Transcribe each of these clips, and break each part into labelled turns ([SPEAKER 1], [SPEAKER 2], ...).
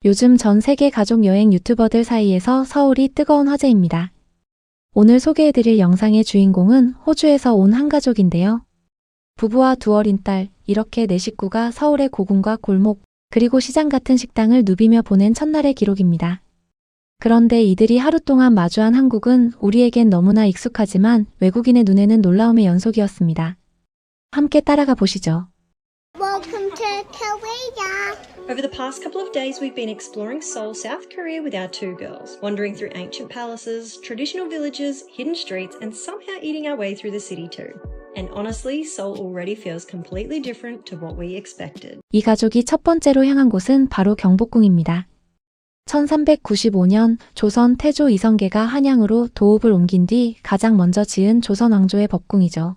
[SPEAKER 1] 요즘 전 세계 가족 여행 유튜버들 사이에서 서울이 뜨거운 화제입니다. 오늘 소개해드릴 영상의 주인공은 호주에서 온 한 가족인데요. 부부와 두 어린 딸, 이렇게 네 식구가 서울의 고궁과 골목, 그리고 시장 같은 식당을 누비며 보낸 첫날의 기록입니다. 그런데 이들이 하루 동안 마주한 한국은 우리에겐 너무나 익숙하지만 외국인의 눈에는 놀라움의 연속이었습니다. 함께 따라가 보시죠.
[SPEAKER 2] Welcome to Korea.
[SPEAKER 3] Over the past couple of days, we've been exploring Seoul, South Korea with our two girls, wandering through ancient palaces, traditional villages, hidden streets, and somehow eating our way through the city too. And honestly, Seoul already feels completely different to what we expected.
[SPEAKER 1] 이 가족이 첫 번째로 향한 곳은 바로 경복궁입니다. 1395년 조선 태조 이성계가 한양으로 도읍을 옮긴 뒤 가장 먼저 지은 조선 왕조의 법궁이죠.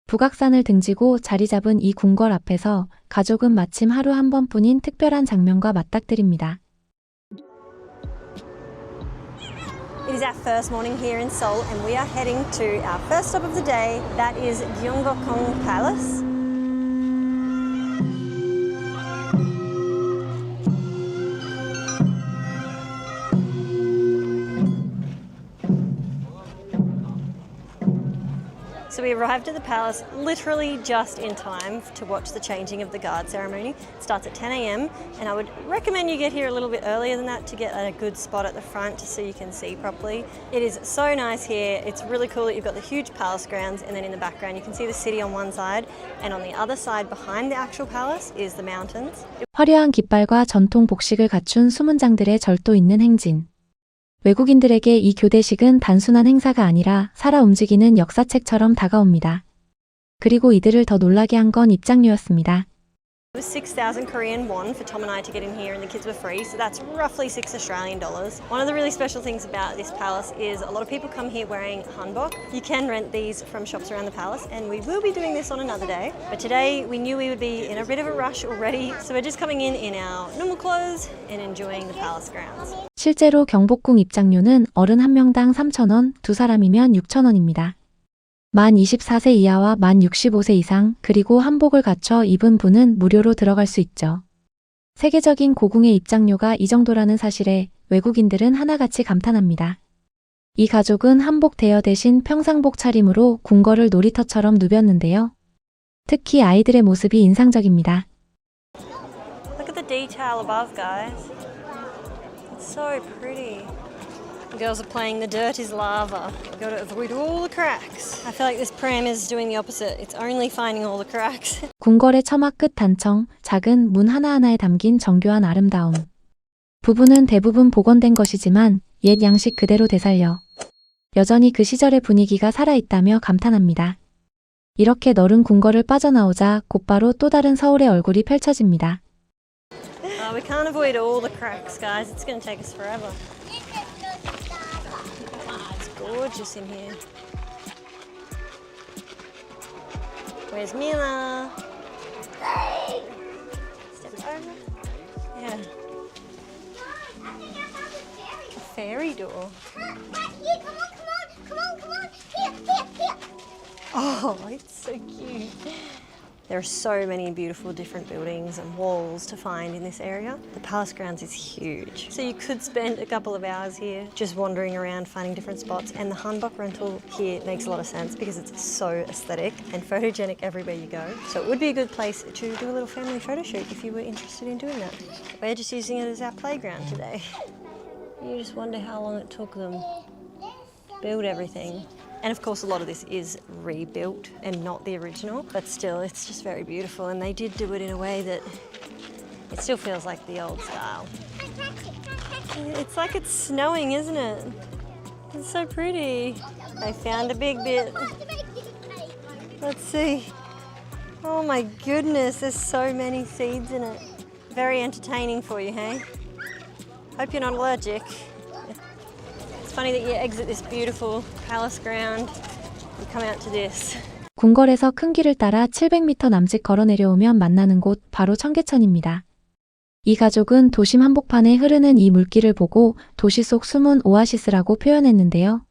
[SPEAKER 1] 북악산을 등지고 자리 잡은 이 궁궐 앞에서 가족은 마침 하루 한 번뿐인 특별한 장면과 맞닥뜨립니다.
[SPEAKER 3] It is our first morning here in Seoul, and we are heading to our first stop of the day. That is Gyeonggokgung Palace. So we arrived at the palace literally just in time to watch the changing of the guard ceremony. It starts at 10 a.m. and I would recommend you get here a little bit earlier than that to get a good spot at the front so you can see properly. It is so nice here. It's really cool that you've got the huge palace grounds, and then in the background you can see the city on one side, and on the other side behind the actual palace is the mountains.
[SPEAKER 1] 화려한 깃발과 전통 복식을 갖춘 수문장들의 절도 있는 행진. 외국인들에게 이 교대식은 단순한 행사가 아니라 살아 움직이는 역사책처럼 다가옵니다. 그리고 이들을 더 놀라게 한 건 입장료였습니다.
[SPEAKER 3] It was 6,000 Korean won for Tom and I to get in here, and the kids were free, so that's roughly $6 Australian. One of the really special things about this palace is a lot of people come here wearing hanbok. You can rent these from shops around the palace, and we will be doing this on another day. But today we knew we would be in a bit of a rush already, so we're just coming in our normal clothes and enjoying the palace grounds.
[SPEAKER 1] 실제로 경복궁 입장료는 어른 한 명당 3,000원, 두 사람이면 6,000원입니다. 만 24세 이하와 만 65세 이상, 그리고 한복을 갖춰 입은 분은 무료로 들어갈 수 있죠. 세계적인 고궁의 입장료가 이 정도라는 사실에 외국인들은 하나같이 감탄합니다. 이 가족은 한복 대여 대신 평상복 차림으로 궁궐을 놀이터처럼 누볐는데요. 특히 아이들의 모습이 인상적입니다.
[SPEAKER 3] Look at the detail above, guys. It's so pretty. The girls are playing the dirt is lava. We've got to avoid all the cracks. I feel like this pram is doing the opposite. It's only finding all the cracks.
[SPEAKER 1] 궁궐의 처마 끝 단청, 작은 문 하나하나에 담긴 정교한 아름다움. 부부는 대부분 복원된 것이지만 옛 양식 그대로 되살려 여전히 그 시절의 분위기가 살아있다며 감탄합니다. 이렇게 넓은 궁궐을 빠져나오자 곧바로 또 다른 서울의 얼굴이 펼쳐집니다.
[SPEAKER 3] We can't avoid all the cracks, guys. It's going to take us forever. It's gorgeous in here. Where's Mila? Step over. Yeah. A fairy door. Oh, it's so cute. There are so many beautiful different buildings and walls to find in this area. The palace grounds is huge. So you could spend a couple of hours here just wandering around finding different spots, and the hanbok rental here makes a lot of sense because it's so aesthetic and photogenic everywhere you go. So it would be a good place to do a little family photo shoot if you were interested in doing that. We're just using it as our playground today. You just wonder how long it took them to build everything. And of course a lot of this is rebuilt and not the original, but still it's just very beautiful, and they did do it in a way that it still feels like the old style. It's like it's snowing, isn't it? It's so pretty. I found a big bit. Let's see. Oh my goodness, there's so many seeds in it. Very entertaining for you, hey? Hope you're not allergic. It's funny that you exit this beautiful palace ground and come out to this.
[SPEAKER 1] 궁궐에서 큰 길을 따라 700m 남짓 걸어 내려오면 만나는 곳 바로 청계천입니다. 이 가족은 도심 한복판에 흐르는 이 물길을 보고 도시 속 숨은 오아시스라고 표현했는데요.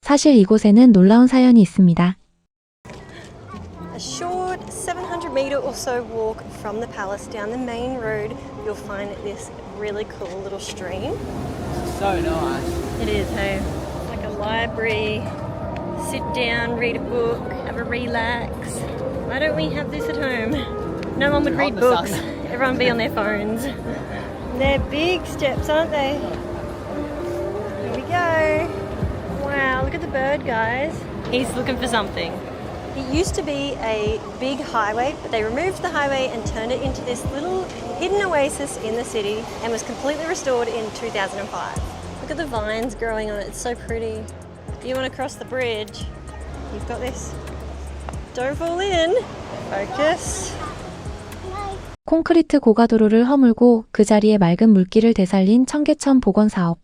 [SPEAKER 1] 사실 이곳에는 놀라운 사연이 있습니다.
[SPEAKER 3] A short 700 metre or so walk from the palace down the main road, you'll find this really cool little stream.
[SPEAKER 4] So nice.
[SPEAKER 3] It is, hey? It's like a library. Sit down, read a book, have a relax. Why don't we have this at home? No one would read
[SPEAKER 4] the
[SPEAKER 3] books.
[SPEAKER 4] sun.
[SPEAKER 3] Everyone would be on their phones. They're big steps, aren't they? Here we go. Wow, look at the bird, guys. He's looking for something. It used to be a big highway, but they removed the highway and turned it into this little hidden oasis in the city and was completely restored in 2005. Look at the vines growing on it, it's so pretty. If you want to cross the bridge, you've got this. Don't fall in. Focus.
[SPEAKER 1] 콘크리트 고가도로를 허물고 그 자리에 맑은 물길을 되살린 청계천 복원 사업.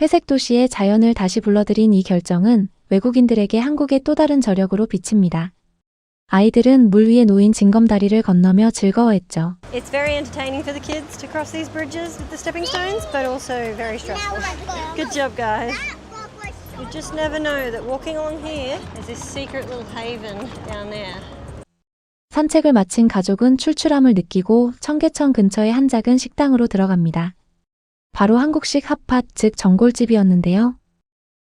[SPEAKER 1] 회색 도시의 자연을 다시 불러들인 이 결정은 외국인들에게 한국의 또 다른 저력으로 비칩니다. 아이들은 물 위에 놓인 징검다리를 건너며 즐거워했죠.
[SPEAKER 3] It's very entertaining for the kids to cross these bridges with the stepping stones, but also very stressful. Good job, guys. You just never know that walking along here is this secret little haven down there.
[SPEAKER 1] 산책을 마친 가족은 출출함을 느끼고 청계천 근처의 한 작은 식당으로 들어갑니다. 바로 한국식 핫팟, 즉 전골집이었는데요.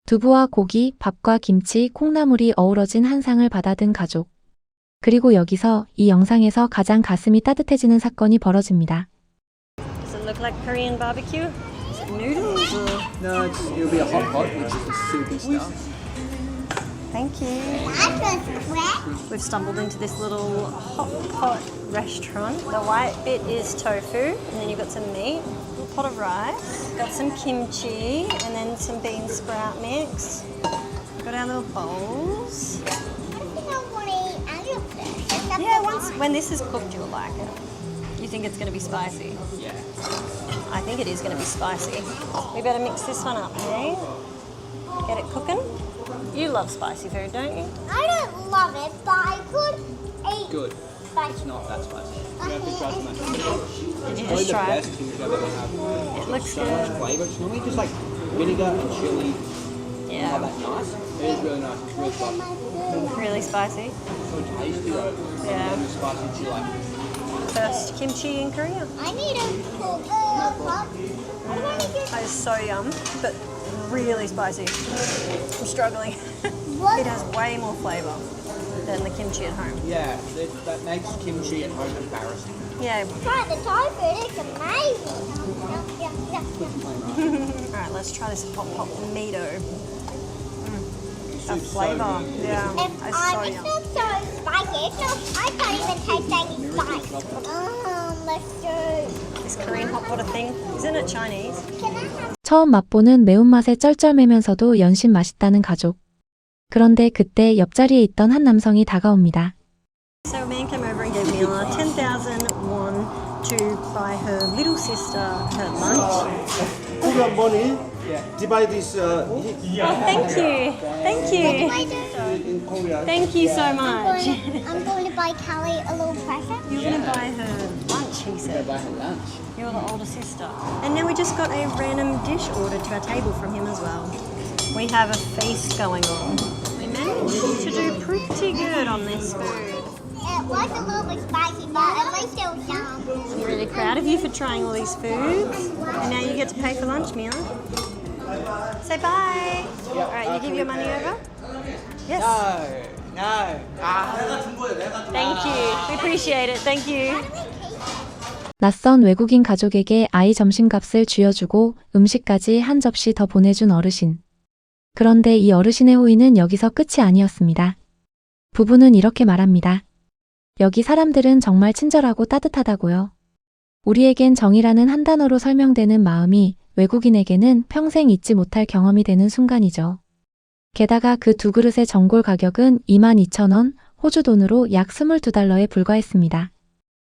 [SPEAKER 1] 두부와 고기, 밥과 김치, 콩나물이 어우러진 한 상을 받아든 가족. 그리고 여기서 이 영상에서 가장 가슴이 따뜻해지는 사건이 벌어집니다.
[SPEAKER 3] Does it look like Korean barbecue? Is it noodles or?
[SPEAKER 4] No, it'll be a hot pot, which is the soupy stuff.
[SPEAKER 3] Thank you. We've stumbled into this little hot pot restaurant. The white bit is tofu, and then you've got some meat, a little pot of rice, got some kimchi, and then some bean sprout mix. Got our little bowls. Yeah, when this is cooked, you'll like it. You think it's going to be spicy?
[SPEAKER 4] Yeah.
[SPEAKER 3] I think it is going to be spicy. We better mix this one up, hey? Get it cooking. You love spicy food, don't you?
[SPEAKER 2] I don't love it, but I could eat
[SPEAKER 4] Good.
[SPEAKER 2] spicy.
[SPEAKER 4] It's not that spicy.
[SPEAKER 3] Did you
[SPEAKER 4] Probably
[SPEAKER 3] just
[SPEAKER 4] the
[SPEAKER 3] try
[SPEAKER 4] best
[SPEAKER 3] it?
[SPEAKER 4] thing you've ever had.
[SPEAKER 3] It looks
[SPEAKER 4] So much
[SPEAKER 3] good.
[SPEAKER 4] flavour. It's normally just like vinegar and chili. Not
[SPEAKER 3] Yeah,
[SPEAKER 4] that nice. It is really nice. It's really spicy.
[SPEAKER 3] really spicy.
[SPEAKER 4] So tasty though.
[SPEAKER 3] Yeah.
[SPEAKER 4] And the spicy chili.
[SPEAKER 3] First kimchi in Korea.
[SPEAKER 2] I need a cook pot. What about if
[SPEAKER 3] That is so yum, but really spicy. I'm struggling.
[SPEAKER 2] What?
[SPEAKER 3] It has way more flavour than the kimchi at home.
[SPEAKER 4] Yeah, that makes kimchi at home embarrassing.
[SPEAKER 3] Yeah.
[SPEAKER 2] Try the Thai food, it's amazing. Yeah.
[SPEAKER 3] Alright, let's try this hot pot tomato. That
[SPEAKER 4] Soup's so
[SPEAKER 3] flavour.
[SPEAKER 4] good.
[SPEAKER 3] Yeah. It's so
[SPEAKER 2] It's
[SPEAKER 3] yum.
[SPEAKER 2] not so spicy. It's not, I can't even taste any spice. Let's do.
[SPEAKER 3] This Korean hot pot thing, isn't it Chinese?
[SPEAKER 2] Can I have
[SPEAKER 1] 처음 맛보는 매운맛에 쩔쩔매면서도 연신 맛있다는 가족. 그런데 그때 옆자리에 있던 한 남성이 다가옵니다.
[SPEAKER 3] So a man came over and gave Mila 10,000 won to buy her little sister her lunch.
[SPEAKER 5] Korean money. Divide this.
[SPEAKER 3] Oh, thank you. Thank you.
[SPEAKER 2] I do?
[SPEAKER 5] In Korea.
[SPEAKER 3] Thank you so much.
[SPEAKER 2] I'm going to buy Callie a little present.
[SPEAKER 3] You're going to buy her lunch, he said.
[SPEAKER 4] Buy her lunch.
[SPEAKER 3] You're the older sister. And now we just got a random dish ordered to our table from him as well. We have a feast going on. We managed to do pretty good on this food.
[SPEAKER 2] It was a little bit spicy, but at least it was yum.
[SPEAKER 3] I'm really proud of you for trying all these foods. And now you get to pay for lunch, Mila. Say bye. All right, you give your money over? Yes.
[SPEAKER 4] No.
[SPEAKER 3] Thank you. We appreciate it. Thank you.
[SPEAKER 1] 낯선 외국인 가족에게 아이 점심값을 쥐어주고 음식까지 한 접시 더 보내준 어르신. 그런데 이 어르신의 호의는 여기서 끝이 아니었습니다. 부부는 이렇게 말합니다. 여기 사람들은 정말 친절하고 따뜻하다고요. 우리에겐 정이라는 한 단어로 설명되는 마음이 외국인에게는 평생 잊지 못할 경험이 되는 순간이죠. 게다가 그 두 그릇의 전골 가격은 22,000원, 호주 돈으로 약 22달러에 불과했습니다.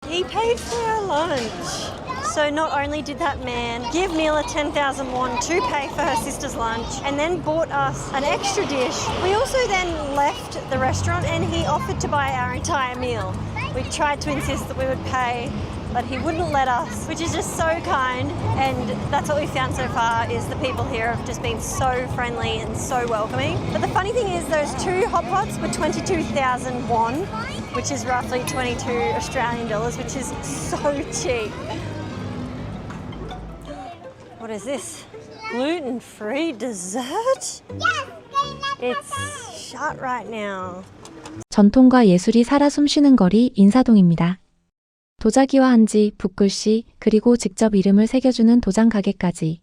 [SPEAKER 3] He paid for our lunch. So not only did that man give Mila 10,000 won to pay for her sister's lunch and then bought us an extra dish, we also then left the restaurant and he offered to buy our entire meal. We tried to insist that we would pay, but he wouldn't let us, which is just so kind. And that's what we found so far is the people here have just been so friendly and so welcoming. But the funny thing is those two hot pots were 22,000 won, which is roughly 22 Australian dollars, which is so cheap. What is this? Gluten-free dessert?
[SPEAKER 2] Yes, getting that
[SPEAKER 3] It's shut right now.
[SPEAKER 1] 전통과 예술이 살아 숨쉬는 거리 인사동입니다. 도자기와 한지, 붓글씨, 그리고 직접 이름을 새겨주는 도장 가게까지.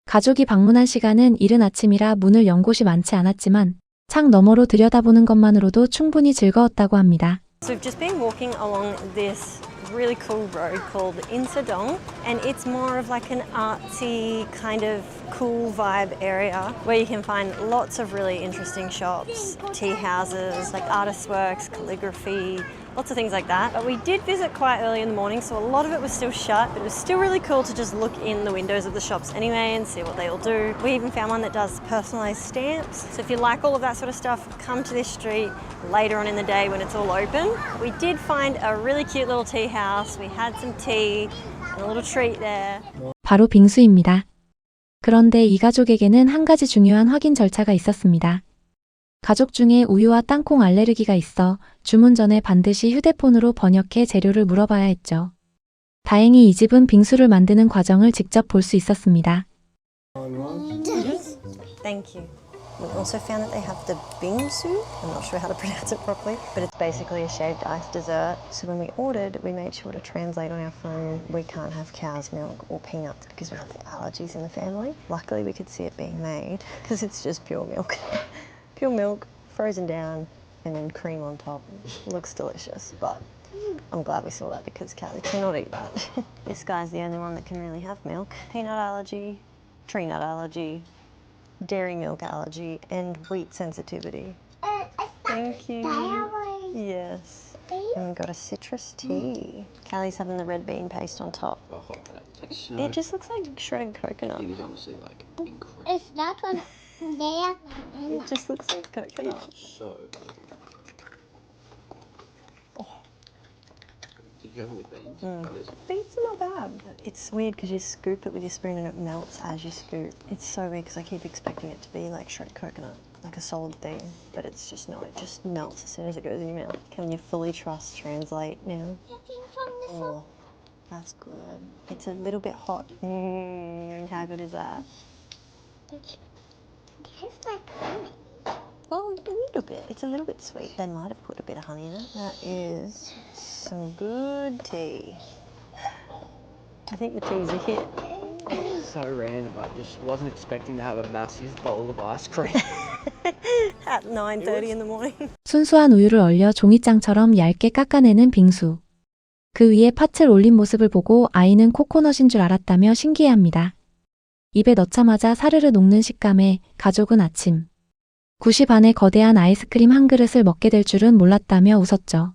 [SPEAKER 1] 가족이 방문한 시간은 이른 아침이라 문을 연 곳이 많지 않았지만 창 너머로 들여다보는 것만으로도 충분히 즐거웠다고 합니다.
[SPEAKER 3] So we've just been walking along this really cool road called Insadong, and it's more of like an artsy kind of cool vibe area where you can find lots of really interesting shops, tea houses, like artists' works, calligraphy, lots of things like that. But we did visit quite early in the morning, so a lot of it was still shut, but it was still really cool to just look in the windows of the shops anyway and see what they all do. We even found one that does personalised stamps. So if you like all of that sort of stuff, come to this street later on in the day when it's all open. We did find a really cute little tea house. We had some tea and a little treat there.
[SPEAKER 1] 바로 빙수입니다. 그런데 이 가족에게는 한 가지 중요한 확인 절차가 있었습니다. 가족 중에 우유와 땅콩 알레르기가 있어 주문 전에 반드시 휴대폰으로 번역해 재료를 물어봐야 했죠. 다행히 이 집은 빙수를 만드는 과정을 직접 볼 수 있었습니다.
[SPEAKER 3] Thank you. We also found that they have the bingsu. I'm not sure how to pronounce it properly, but it's basically a shaved ice dessert. So when we ordered, we made sure to translate on our phone. We can't have cow's milk or peanuts because we have allergies in the family. Luckily, we could see it being made because it's just pure milk. Pure milk, frozen down, and then cream on top. Looks delicious, but I'm glad we saw that because Callie cannot eat that. This guy's the only one that can really have milk. Peanut allergy, tree nut allergy, dairy milk allergy, and wheat sensitivity. Thank you. Yes. And we've got a citrus tea. Callie's having the red bean paste on top. It just looks like shredded coconut.
[SPEAKER 4] It is honestly like incredible.
[SPEAKER 2] It's that one there.
[SPEAKER 3] It just looks like coconut.
[SPEAKER 4] So. Did you have it with beans?
[SPEAKER 3] Beans are not bad. It's weird because you scoop it with your spoon and it melts as you scoop. It's so weird because I keep expecting it to be like shredded coconut, like a solid thing, but it's just not. It just melts as soon as it goes in your mouth. Can you fully trust Translate now?
[SPEAKER 2] Looking from the
[SPEAKER 3] Oh, that's good. It's a little bit hot. How good is that?
[SPEAKER 2] Tastes like honey.
[SPEAKER 3] Well, a little bit. It's a little bit sweet. They might have put a bit of honey in it. That is some good tea. I think the tea's a hit.
[SPEAKER 6] So random. I just wasn't expecting to have a massive bowl of ice cream.
[SPEAKER 3] At 9:30 in the morning.
[SPEAKER 1] 순수한 우유를 얼려 종이장처럼 얇게 깎아내는 빙수. 그 위에 팥을 올린 모습을 보고 아이는 코코넛인 줄 알았다며 신기해합니다. 입에 넣자마자 사르르 녹는 식감에 가족은 아침 9시 반에 거대한 아이스크림 한 그릇을 먹게 될 줄은 몰랐다며 웃었죠.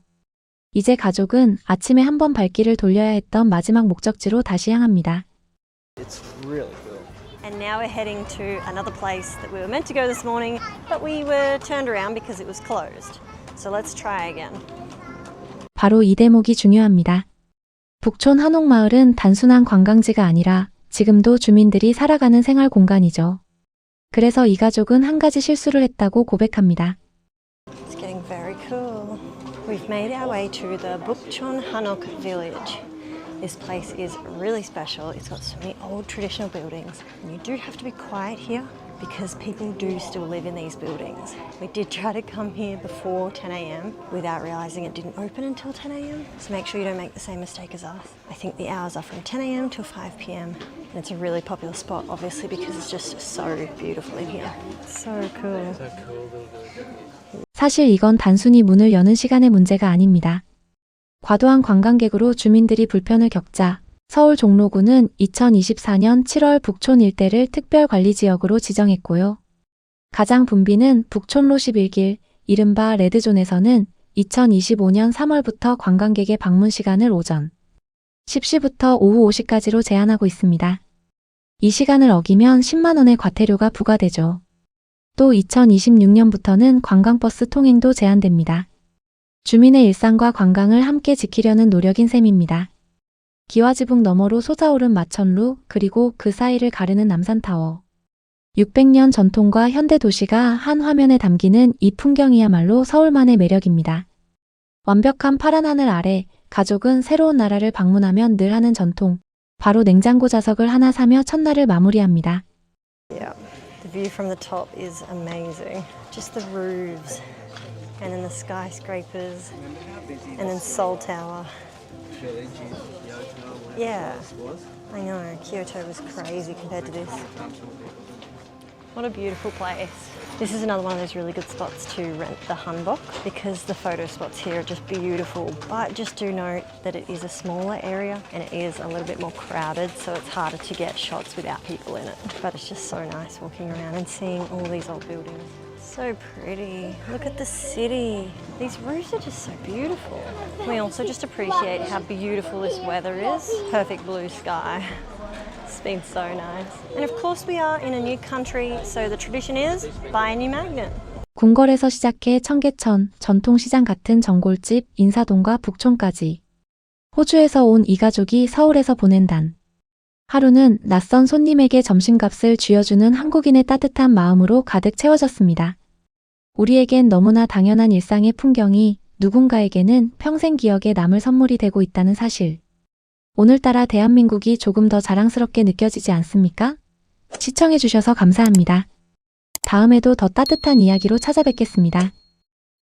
[SPEAKER 1] 이제 가족은 아침에 한번 발길을 돌려야 했던 마지막 목적지로 다시 향합니다.
[SPEAKER 6] It's really cool.
[SPEAKER 3] And now we're heading to another place that we were meant to go this morning, but we were turned around because it was closed. So let's try again.
[SPEAKER 1] 바로 이 대목이 중요합니다. 북촌 한옥마을은 단순한 관광지가 아니라 지금도 주민들이 살아가는 생활 공간이죠. 그래서 이 가족은 한 가지 실수를 했다고 고백합니다.
[SPEAKER 3] It's getting very cool. We've made our way to the Bukchon Hanok village. This place is really special. It's got so many old traditional buildings. And you do have to be quiet here because people do still live in these buildings. We did try to come here before 10 a.m. without realising it didn't open until 10 a.m. So make sure you don't make the same mistake as us. I think the hours are from 10 a.m. till 5 p.m. And it's a really popular spot, obviously, because it's just so beautiful in here. So cool.
[SPEAKER 1] 사실 이건 단순히 문을 여는 시간의 문제가 아닙니다. 과도한 관광객으로 주민들이 불편을 겪자 서울 종로구는 2024년 7월 북촌 일대를 특별관리지역으로 지정했고요. 가장 붐비는 북촌로 11길, 이른바 레드존에서는 2025년 3월부터 관광객의 방문 시간을 오전 10시부터 오후 5시까지로 제한하고 있습니다. 이 시간을 어기면 10만 원의 과태료가 부과되죠. 또 2026년부터는 관광버스 통행도 제한됩니다. 주민의 일상과 관광을 함께 지키려는 노력인 셈입니다. 기와지붕 너머로 솟아오른 마천루, 그리고 그 사이를 가르는 남산타워. 600년 전통과 현대 도시가 한 화면에 담기는 이 풍경이야말로 서울만의 매력입니다. 완벽한 파란 하늘 아래 가족은 새로운 나라를 방문하면 늘 하는 전통, 바로 냉장고 자석을 하나 사며 첫날을 마무리합니다.
[SPEAKER 3] Yeah, the view from the top is amazing. Just the roofs, and then the skyscrapers, and then Seoul Tower. Yeah, I know, Kyoto was crazy compared to this. What a beautiful place. This is another one of those really good spots to rent the hanbok because the photo spots here are just beautiful. But just do note that it is a smaller area and it is a little bit more crowded, so it's harder to get shots without people in it. But it's just so nice walking around and seeing all these old buildings. So pretty. Look at the city. These roofs are just so beautiful. We also just appreciate how beautiful this weather is. Perfect blue sky. It's been so nice. And of course we are in a new country, so the tradition is buy a new magnet.
[SPEAKER 1] 궁궐에서 시작해 청계천, 전통시장 같은 전골집, 인사동과 북촌까지. 호주에서 온 이 가족이 서울에서 보낸 단. 하루는 낯선 손님에게 점심값을 쥐어주는 한국인의 따뜻한 마음으로 가득 채워졌습니다. 우리에겐 너무나 당연한 일상의 풍경이 누군가에게는 평생 기억에 남을 선물이 되고 있다는 사실. 오늘따라 대한민국이 조금 더 자랑스럽게 느껴지지 않습니까? 시청해주셔서 감사합니다. 다음에도 더 따뜻한 이야기로 찾아뵙겠습니다.